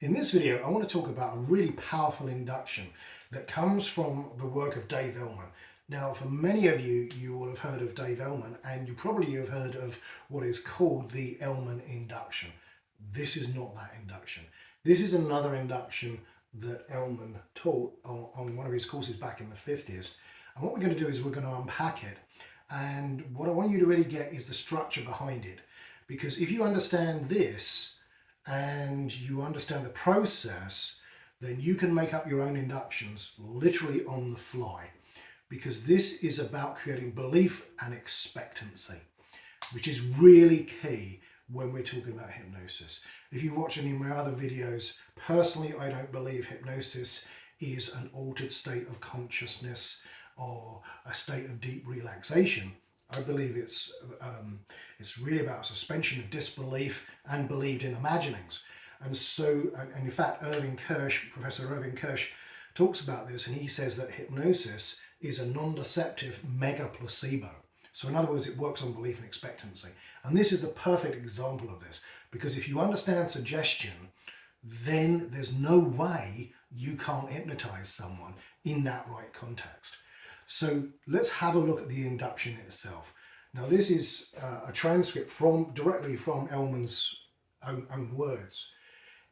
In this video, I want to talk about a really powerful induction that comes from the work of Dave Elman. Now, for many of you, you will have heard of Dave Elman, and you probably have heard of what is called the Elman Induction. This is not that induction. This is another induction that Elman taught on one of his courses back in the 50s. And what we're going to do is we're going to unpack it. And what I want you to really get is the structure behind it. Because if you understand this, and you understand the process, then you can make up your own inductions literally on the fly, because this is about creating belief and expectancy, which is really key when we're talking about hypnosis. If you watch any of my other videos, personally, I don't believe hypnosis is an altered state of consciousness or a state of deep relaxation. I believe it's really about suspension of disbelief and believed in imaginings. And so, and in fact, Professor Irving Kirsch talks about this, and he says that hypnosis is a non-deceptive mega placebo. So in other words, it works on belief and expectancy. And this is the perfect example of this, because if you understand suggestion, then there's no way you can't hypnotize someone in that right context. So let's have a look at the induction itself. Now, this is a transcript directly from Elman's own words.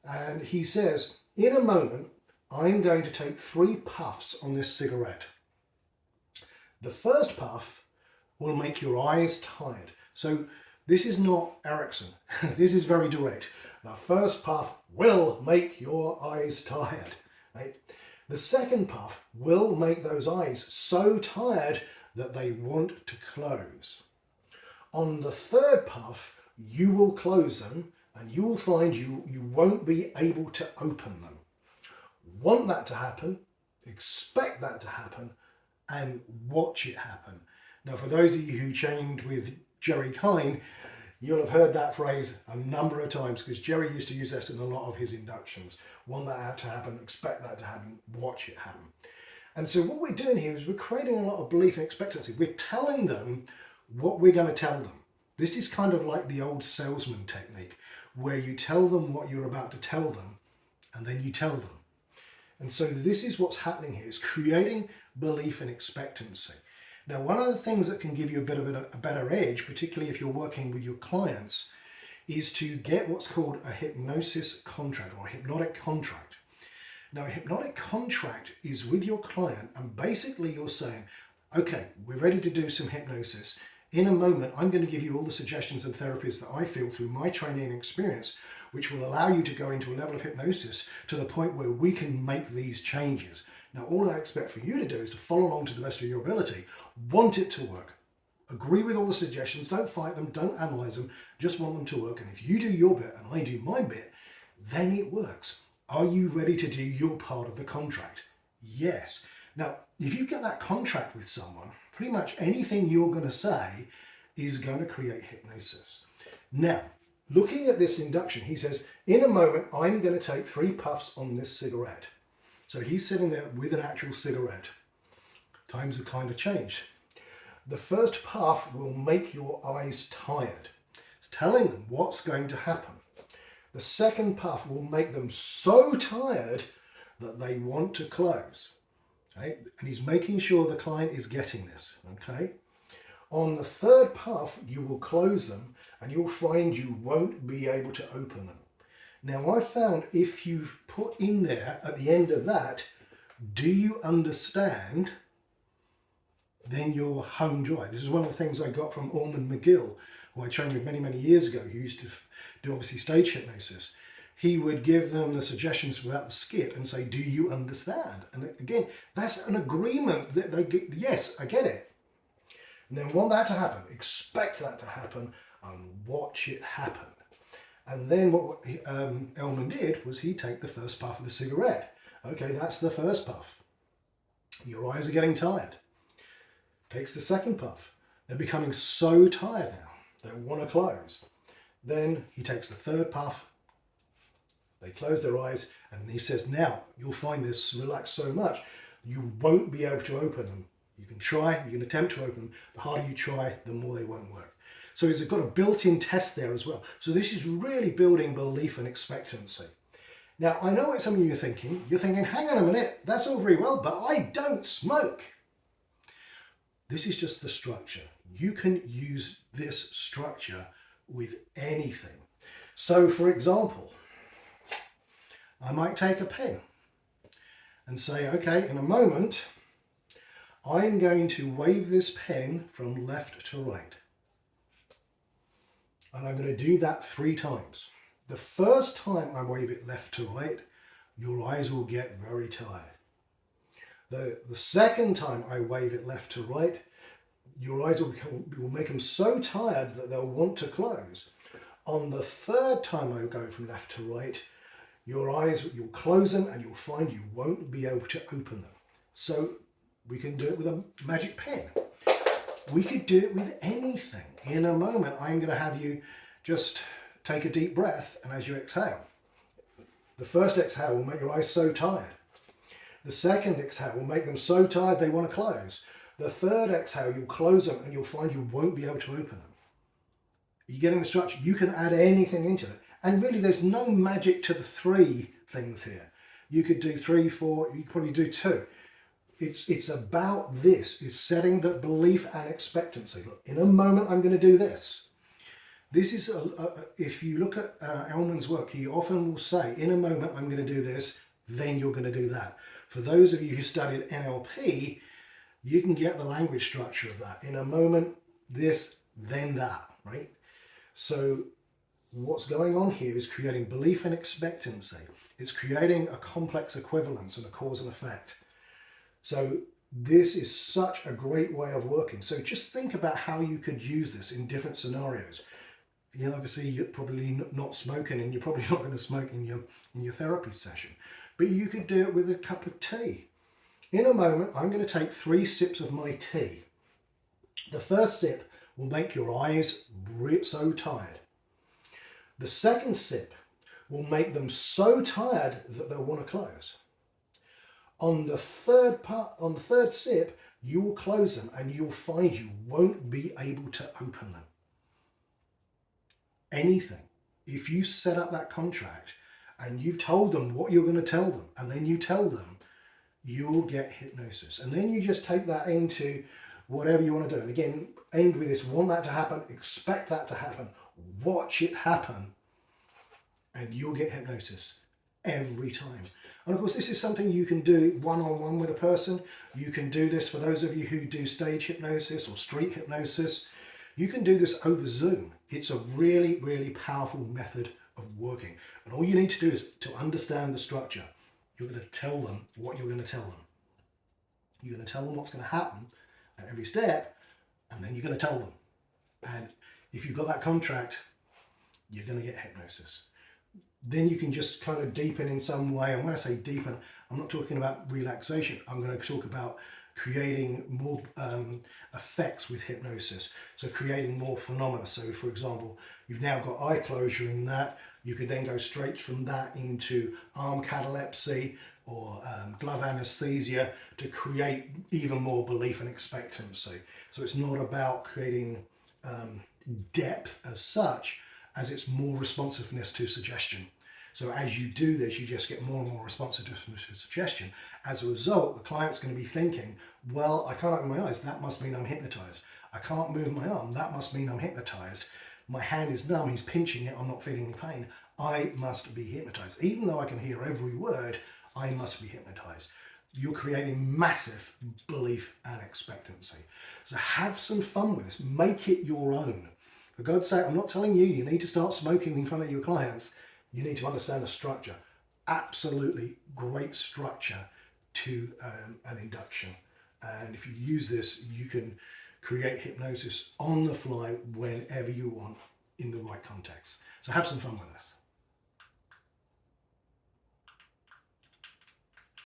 And he says, in a moment, I'm going to take 3 puffs on this cigarette. The first puff will make your eyes tired. So this is not Erickson. This is very direct. The first puff will make your eyes tired, right? The second puff will make those eyes so tired that they want to close. On the third puff, you will close them and you will find you won't be able to open them. Want that to happen, expect that to happen, and watch it happen. Now, for those of you who trained with Jerry Kine, you'll have heard that phrase a number of times, because Jerry used to use this in a lot of his inductions. Want that to happen, expect that to happen, watch it happen. And so what we're doing here is we're creating a lot of belief and expectancy. We're telling them what we're going to tell them. This is kind of like the old salesman technique, where you tell them what you're about to tell them, and then you tell them. And so this is what's happening here, is creating belief and expectancy. Now, one of the things that can give you a better edge, particularly if you're working with your clients, is to get what's called a hypnosis contract or a hypnotic contract. Now, a hypnotic contract is with your client, and basically you're saying, okay, we're ready to do some hypnosis. In a moment, I'm going to give you all the suggestions and therapies that I feel through my training and experience, which will allow you to go into a level of hypnosis to the point where we can make these changes. Now, all I expect for you to do is to follow along to the best of your ability, want it to work, agree with all the suggestions, don't fight them, don't analyze them, just want them to work. And if you do your bit and I do my bit, then it works. Are you ready to do your part of the contract? Yes. Now, if you get that contract with someone, pretty much anything you're going to say is going to create hypnosis. Now, looking at this induction, he says, in a moment, I'm going to take 3 puffs on this cigarette. So he's sitting there with an actual cigarette. Times have kind of changed. The first puff will make your eyes tired. It's telling them what's going to happen. The second puff will make them so tired that they want to close. Okay? And he's making sure the client is getting this. Okay? On the third puff, you will close them and you'll find you won't be able to open them. Now, I found if you've put in there at the end of that, do you understand? Then you're home dry. This is one of the things I got from Elman McGill, who I trained with many, many years ago, who used to do obviously stage hypnosis. He would give them the suggestions without the skit and say, do you understand? And again, that's an agreement that they get, yes, I get it. And then want that to happen, expect that to happen, and watch it happen. And then what Elman did was he'd take the first puff of the cigarette. Okay, that's the first puff. Your eyes are getting tired. Takes the second puff. They're becoming so tired now, they want to close. Then he takes the third puff. They close their eyes, and he says, now you'll find this relaxed so much, you won't be able to open them. You can try, you can attempt to open them. The harder you try, the more they won't work. So it's got a built-in test there as well. So this is really building belief and expectancy. Now, I know what some of you are thinking. You're thinking, hang on a minute, that's all very well, but I don't smoke. This is just the structure. You can use this structure with anything. So, for example, I might take a pen and say, okay, in a moment, I'm going to wave this pen from left to right. And I'm going to do that 3 times. The first time I wave it left to right, your eyes will get very tired. The second time I wave it left to right, your eyes will make them so tired that they'll want to close. On the third time I go from left to right, your eyes, you'll close them and you'll find you won't be able to open them. So we can do it with a magic pen. We could do it with anything. In a moment, I'm going to have you just take a deep breath, and as you exhale, the first exhale will make your eyes so tired. The second exhale will make them so tired they want to close. The third exhale, you'll close them and you'll find you won't be able to open them. You're getting the structure. You can add anything into it. And really, there's no magic to the 3 things here. You could do 3, 4, you could probably do 2. It's about this. It's setting the belief and expectancy. Look, in a moment, I'm going to do this. This is, if you look at Elman's work, he often will say, in a moment, I'm going to do this, then you're going to do that. For those of you who studied NLP, you can get the language structure of that. In a moment, this, then that, right? So what's going on here is creating belief and expectancy. It's creating a complex equivalence and a cause and effect. So this is such a great way of working. So just think about how you could use this in different scenarios. You know, obviously you're probably not smoking, and you're probably not going to smoke in your therapy session, but you could do it with a cup of tea. In a moment, I'm going to take 3 sips of my tea. The first sip will make your eyes so tired. The second sip will make them so tired that they'll want to close. On the third sip, you will close them and you'll find you won't be able to open them. Anything. If you set up that contract and you've told them what you're going to tell them, and then you tell them, you will get hypnosis. And then you just take that into whatever you want to do. And again, end with this: want that to happen, expect that to happen, watch it happen, and you'll get hypnosis every time. And of course, this is something you can do one-on-one with a person. You can do this for those of you who do stage hypnosis or street hypnosis. You can do this over Zoom. It's a really, really powerful method of working. And all you need to do is to understand the structure. You're going to tell them what you're going to tell them. You're going to tell them what's going to happen at every step, and then you're going to tell them. And if you've got that contract, you're going to get hypnosis. Then you can just kind of deepen in some way. And when I say deepen, I'm not talking about relaxation. I'm going to talk about creating more effects with hypnosis. So creating more phenomena. So for example, you've now got eye closure in that. You could then go straight from that into arm catalepsy or glove anesthesia to create even more belief and expectancy. So it's not about creating depth as such, as it's more responsiveness to suggestion. So as you do this, you just get more and more responsiveness to suggestion. As a result, the client's going to be thinking, well, I can't open my eyes, that must mean I'm hypnotized. I can't move my arm, that must mean I'm hypnotized. My hand is numb, he's pinching it, I'm not feeling any pain. I must be hypnotized. Even though I can hear every word, I must be hypnotized. You're creating massive belief and expectancy. So have some fun with this, make it your own. For God's sake, I'm not telling you, you need to start smoking in front of your clients. You need to understand the structure. Absolutely great structure to an induction. And if you use this, you can create hypnosis on the fly whenever you want in the right context. So have some fun with this.